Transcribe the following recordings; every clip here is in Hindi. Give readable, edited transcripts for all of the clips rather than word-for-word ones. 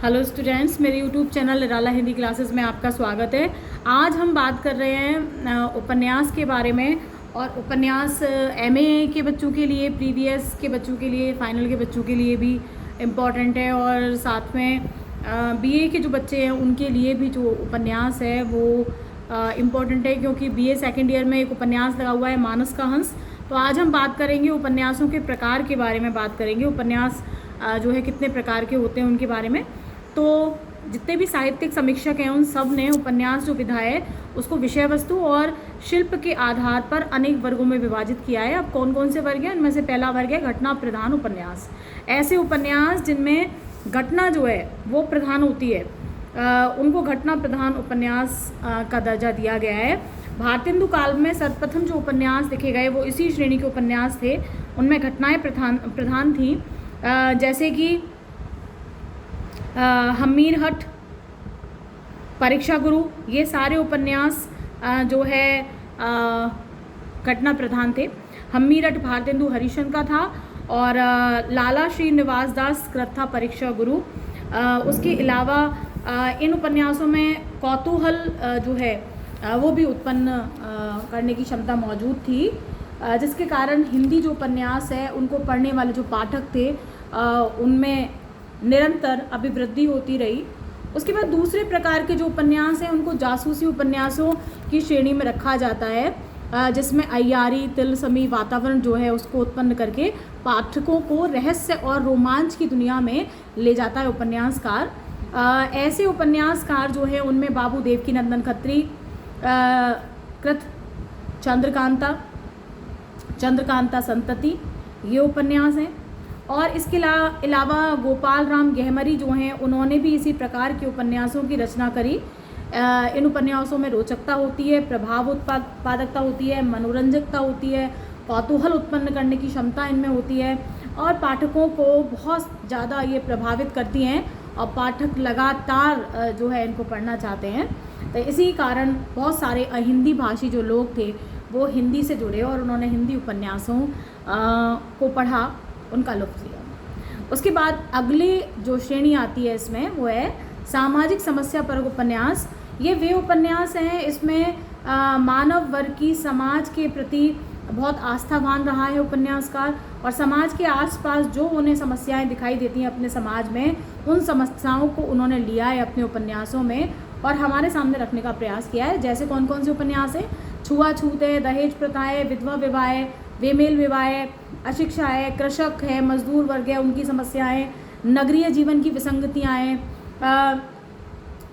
हेलो स्टूडेंट्स, मेरे यूट्यूब चैनल निराला हिंदी क्लासेस में आपका स्वागत है। आज हम बात कर रहे हैं उपन्यास के बारे में। और उपन्यास एमए के बच्चों के लिए, प्रीवियस के बच्चों के लिए, फाइनल के बच्चों के लिए भी इम्पॉर्टेंट है, और साथ में बीए के जो बच्चे हैं उनके लिए भी जो उपन्यास है वो इम्पॉर्टेंट है, क्योंकि बीए सेकेंड ईयर में एक उपन्यास लगा हुआ है, मानस का हंस। तो आज हम बात करेंगे उपन्यासों के प्रकार के बारे में, बात करेंगे उपन्यास जो है कितने प्रकार के होते हैं उनके बारे में। तो जितने भी साहित्यिक समीक्षक हैं उन सब ने उपन्यास जो विधा है उसको विषय वस्तु और शिल्प के आधार पर अनेक वर्गों में विभाजित किया है। अब कौन कौन से वर्ग हैं? इनमें से पहला वर्ग है घटना प्रधान उपन्यास। ऐसे उपन्यास जिनमें घटना जो है वो प्रधान होती है, उनको घटना प्रधान उपन्यास का दर्जा दिया गया है। भारतेंदु काल में सर्वप्रथम जो उपन्यास लिखे गए वो इसी श्रेणी के उपन्यास थे। उनमें घटनाएं प्रधान थी, जैसे कि हम्मीर हट, परीक्षा गुरु, ये सारे उपन्यास जो है घटना प्रधान थे। हम्मीर हट भारतेंदु हरिश्चंद्र का था, और लाला श्रीनिवास दास कृत था परीक्षा गुरु। उसके अलावा इन उपन्यासों में कौतूहल जो है वो भी उत्पन्न करने की क्षमता मौजूद थी, जिसके कारण हिंदी जो उपन्यास है उनको पढ़ने वाले जो पाठक थे उनमें निरंतर अभिवृद्धि होती रही। उसके बाद दूसरे प्रकार के जो उपन्यास हैं उनको जासूसी उपन्यासों की श्रेणी में रखा जाता है, जिसमें अय्यारी तिलस्मी वातावरण जो है उसको उत्पन्न करके पाठकों को रहस्य और रोमांच की दुनिया में ले जाता है उपन्यासकार। ऐसे उपन्यासकार जो है उनमें बाबू देवकीनंदन खत्री कृत चंद्रकांता संतति, ये उपन्यास हैं। और इसके अलावा गोपाल राम गहमरी जो हैं उन्होंने भी इसी प्रकार के उपन्यासों की रचना करी। इन उपन्यासों में रोचकता होती है, प्रभाव उत्पादकता होती है, मनोरंजकता होती है, कौतूहल उत्पन्न करने की क्षमता इनमें होती है, और पाठकों को बहुत ज़्यादा ये प्रभावित करती हैं, और पाठक लगातार जो है इनको पढ़ना चाहते हैं। तो इसी कारण बहुत सारे हिंदी भाषी जो लोग थे वो हिंदी से जुड़े और उन्होंने हिंदी उपन्यासों को पढ़ा, उनका लुत्फ़ लिया। उसके बाद अगली जो श्रेणी आती है इसमें वो है सामाजिक समस्या पर उपन्यास। ये वे उपन्यास हैं इसमें मानव वर्ग की समाज के प्रति बहुत आस्थावान रहा है उपन्यासकार, और समाज के आसपास जो उन्हें समस्याएं दिखाई देती हैं अपने समाज में, उन समस्याओं को उन्होंने लिया है अपने उपन्यासों में और हमारे सामने रखने का प्रयास किया है। जैसे कौन कौन से उपन्यास हैं? छुआछूत है, दहेज प्रथा है, विधवा विवाह है, बेमेल विवाह है, अशिक्षा है, कृषक है, मजदूर वर्ग है, उनकी समस्याएं, नगरीय जीवन की विसंगतियाँ हैं।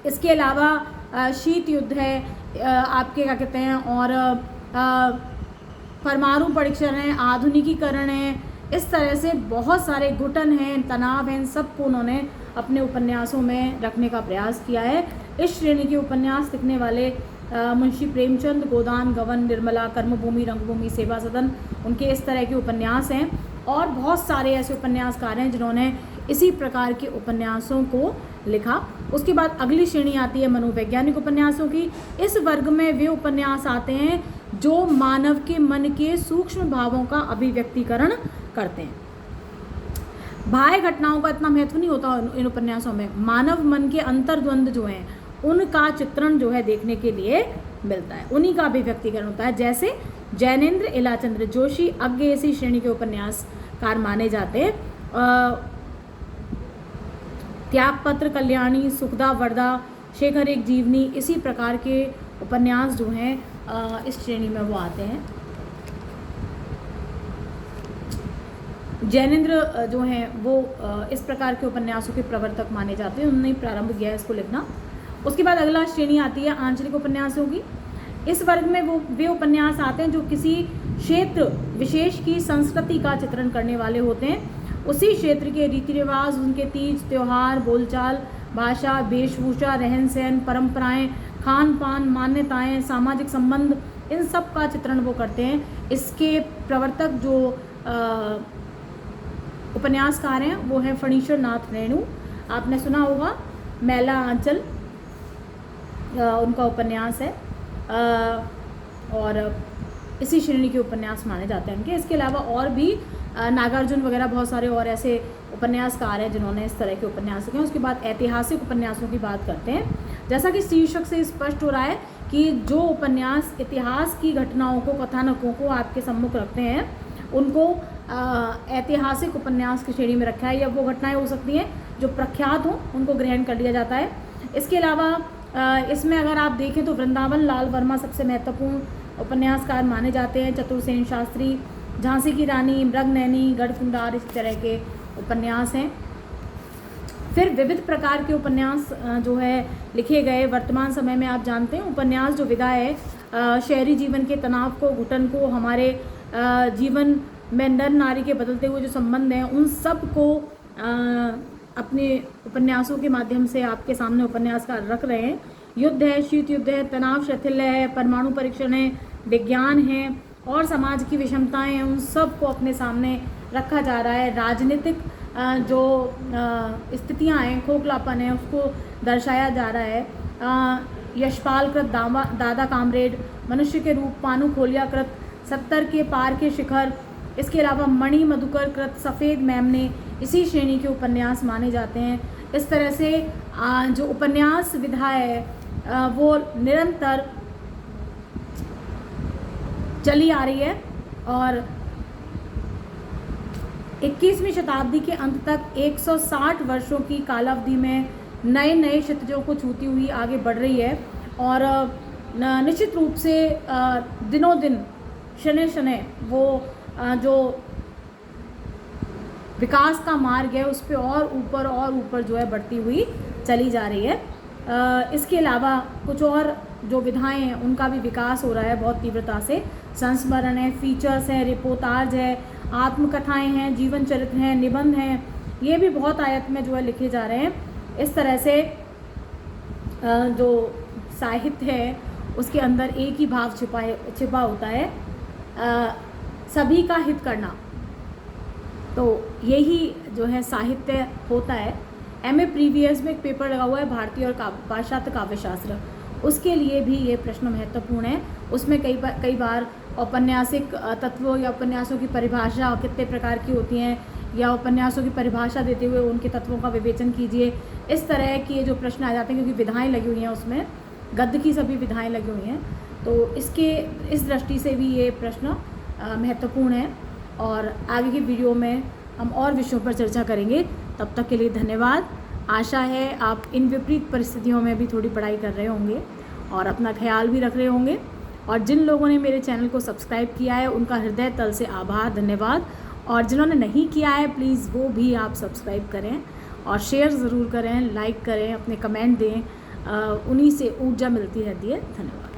इसके अलावा शीत युद्ध है, आपके क्या कहते हैं, और परमाणु परीक्षण है, आधुनिकीकरण है। इस तरह से बहुत सारे घुटन हैं, तनाव हैं, इन सबको उन्होंने अपने उपन्यासों में रखने का प्रयास किया है। इस श्रेणी के उपन्यास लिखने वाले मुंशी प्रेमचंद, गोदान, गवन, निर्मला, कर्मभूमि, रंगभूमि, सेवा सदन, उनके इस तरह के उपन्यास हैं। और बहुत सारे ऐसे उपन्यासकार हैं जिन्होंने इसी प्रकार के उपन्यासों को लिखा। उसके बाद अगली श्रेणी आती है मनोवैज्ञानिक उपन्यासों की। इस वर्ग में वे उपन्यास आते हैं जो मानव के मन के सूक्ष्म भावों का अभिव्यक्तिकरण करते हैं। बाह्य घटनाओं का इतना महत्व नहीं होता इन उपन्यासों में, मानव मन के अंतर्द्वंद जो हैं उनका चित्रण जो है देखने के लिए मिलता है, उन्हीं का अभिव्यक्तिकरण होता है। जैसे जैनेन्द्र इलाचंद्र जोशी अज्ञे इसी श्रेणी के उपन्यासकार माने जाते हैं। त्यागपत्र, कल्याणी, सुखदा, वरदा, शेखर एक जीवनी, इसी प्रकार के उपन्यास जो हैं इस श्रेणी में वो आते हैं। जैनेन्द्र जो हैं वो इस प्रकार के उपन्यासों के प्रवर्तक माने जाते हैं, उन्होंने प्रारंभ किया है इसको लिखना। उसके बाद अगला श्रेणी आती है आंचलिक उपन्यासों की। इस वर्ग में वे उपन्यास आते हैं जो किसी क्षेत्र विशेष की संस्कृति का चित्रण करने वाले होते हैं। उसी क्षेत्र के रीति रिवाज, उनके तीज त्योहार, बोलचाल, भाषा, वेशभूषा, रहन सहन, परंपराएं, खान पान, मान्यताएं, सामाजिक संबंध, इन सब का चित्रण वो करते हैं। इसके प्रवर्तक जो उपन्यासकार हैं वो हैं फणीश्वर नाथ रेणु, आपने सुना होगा, मैला आंचल उनका उपन्यास है, और इसी श्रेणी के उपन्यास माने जाते हैं उनके। इसके अलावा और भी नागार्जुन वगैरह बहुत सारे और ऐसे उपन्यासकार हैं जिन्होंने इस तरह के उपन्यास लिखे हैं। उसके बाद ऐतिहासिक उपन्यासों की बात करते हैं। जैसा कि शीर्षक से स्पष्ट हो रहा है कि जो उपन्यास इतिहास की घटनाओं को, कथानकों को आपके सम्मुख रखते हैं, उनको ऐतिहासिक उपन्यास की श्रेणी में रखा है। या वो घटनाएं हो सकती हैं जो प्रख्यात हों, उनको ग्रहण कर लिया जाता है। इसके अलावा इसमें अगर आप देखें तो वृंदावन लाल वर्मा सबसे महत्वपूर्ण उपन्यासकार माने जाते हैं। चतुर्सेन शास्त्री, झांसी की रानी, मृगनयनी, गढ़कुंडार, इस तरह के उपन्यास हैं। फिर विविध प्रकार के उपन्यास जो है लिखे गए। वर्तमान समय में आप जानते हैं उपन्यास जो विधा है शहरी जीवन के तनाव को, घुटन को, हमारे जीवन में नर नारी के बदलते हुए जो संबंध हैं, उन सब को अपने उपन्यासों के माध्यम से आपके सामने उपन्यासकार रख रहे हैं। युद्ध है, शीत युद्ध है, तनाव शैथिल्य है, परमाणु परीक्षण है, विज्ञान है और समाज की विषमताएं हैं, उन सब को अपने सामने रखा जा रहा है। राजनीतिक जो स्थितियां हैं, खोखलापन है, उसको दर्शाया जा रहा है। यशपाल कृत दादा कामरेड, मनुष्य के रूप, पानु खोलिया कृत 70 के पार के शिखर, इसके अलावा मणि मधुकर कृत सफ़ेद मेमने इसी श्रेणी के उपन्यास माने जाते हैं। इस तरह से जो उपन्यास विधा है वो निरंतर चली आ रही है और 21वीं शताब्दी के अंत तक 160 वर्षों की कालावधि में नए नए क्षितिजों को छूती हुई आगे बढ़ रही है। और निश्चित रूप से दिनों दिन, शनै शनै वो जो विकास का मार्ग है उस पर और ऊपर जो है बढ़ती हुई चली जा रही है। इसके अलावा कुछ और जो विधाएं हैं उनका भी विकास हो रहा है बहुत तीव्रता से। संस्मरण है, फीचर्स है, रिपोर्टाज है, आत्मकथाएं हैं, जीवन चरित्र हैं, निबंध हैं, ये भी बहुत आयत में जो है लिखे जा रहे हैं। इस तरह से जो साहित्य है उसके अंदर एक ही भाव छिपा होता है, सभी का हित करना। तो यही जो है साहित्य होता है। MA प्रीवियस में एक पेपर लगा हुआ है भारतीय और पाश्चात्य काव्यशास्त्र, उसके लिए भी ये प्रश्न महत्वपूर्ण है। उसमें कई बार औपन्यासिक तत्वों या उपन्यासों की परिभाषा कितने प्रकार की होती हैं, या उपन्यासों की परिभाषा देते हुए उनके तत्वों का विवेचन कीजिए, इस तरह के ये जो प्रश्न आ जाते हैं, क्योंकि विधाएं लगी हुई हैं उसमें, गद्य की सभी विधाएं लगी हुई हैं, तो इस दृष्टि से भी ये प्रश्न महत्वपूर्ण है। और आगे की वीडियो में हम और विषयों पर चर्चा करेंगे। तब तक के लिए धन्यवाद। आशा है आप इन विपरीत परिस्थितियों में भी थोड़ी पढ़ाई कर रहे होंगे और अपना ख्याल भी रख रहे होंगे। और जिन लोगों ने मेरे चैनल को सब्सक्राइब किया है उनका हृदय तल से आभार, धन्यवाद। और जिन्होंने नहीं किया है प्लीज़ वो भी आप सब्सक्राइब करें और शेयर ज़रूर करें, लाइक करें, अपने कमेंट दें, उन्हीं से ऊर्जा मिलती रहती है। धन्यवाद।